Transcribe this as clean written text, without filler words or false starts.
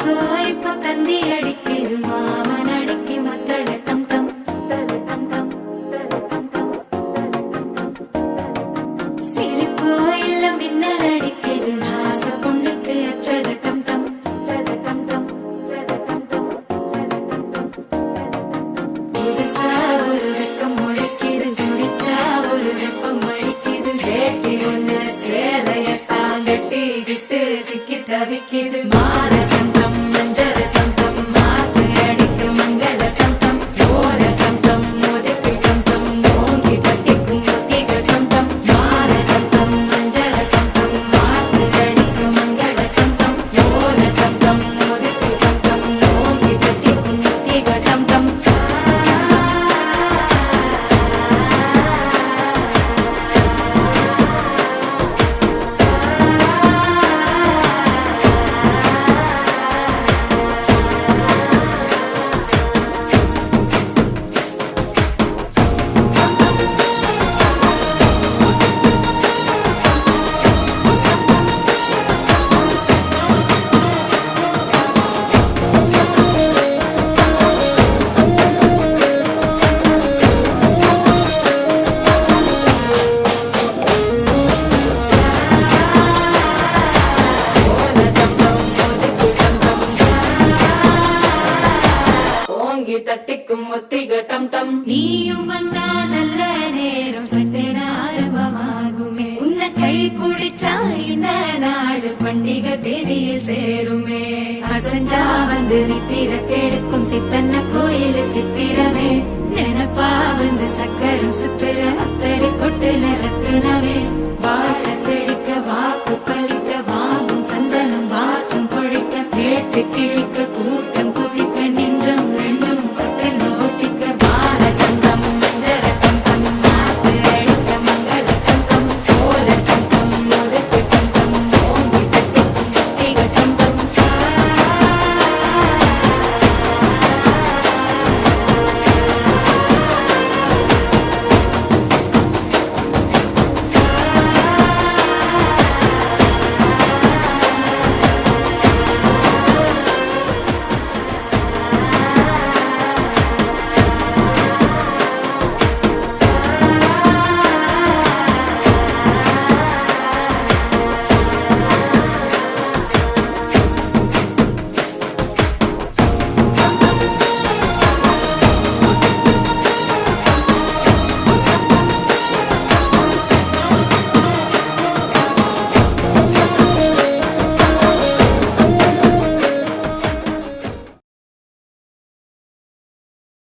இப்போ தந்தி அடிக்குது மாமன் அடிக்கு மத்தல டம் டம் டம் டம் சிரிப்போ இல்ல மின்னல் அடிக்குது ஆசை பொண்ணுக்கு அச்சத டம் டம் டம் டம் புதுசா ஒரு வெக்கம் முளைக்குது குடிச்சா ஒரு வெப்பம் அடிக்குது வேட்டி ஒண்ணு சேலையத்தான் கட்டிக்கிட்டு சிக்கி தவிக்குது மாலை டம் டம் மஞ்சள் டம் டம் மாத்து அடிக்கு மங்கள டம் டம் ஓல டம் டம் மோதிக்கு டம் டம் ஓங்கி பட்டிக்கும் முத்திகள் டம் டம் மாலை டம் டம் மஞ்சள் டம் டம் மாத்து அடிக்கு மங்கள டம் டம் ஓல டம் டம் மோதிக்கு டம் டம் ஓங்கி பட்டிக்கும் முத்திகள் டம் டம் தட்டிக்கும் ஒத்திக டம் டம் நீயும் வந்தா நல்ல நேரம் சட்டென ஆரம்பமாகுமே உன்னை கை பிடிச்சா இந்த நாடு பண்டிகை தேதியில் சேருமே அசஞ்சா வந்து நித்திர கெடுக்கும் சித்தன்ன கோயில் சித்திரமே நினப்பா வந்து சக்கரம் சுத்துற அத்தரை கொட்டு நிறத்துனவே வாழ செழிக்க வாக்கு பலிக்க வாங்கும் சந்தனம் வாசம் பொழிக்க கேட்டு கிழி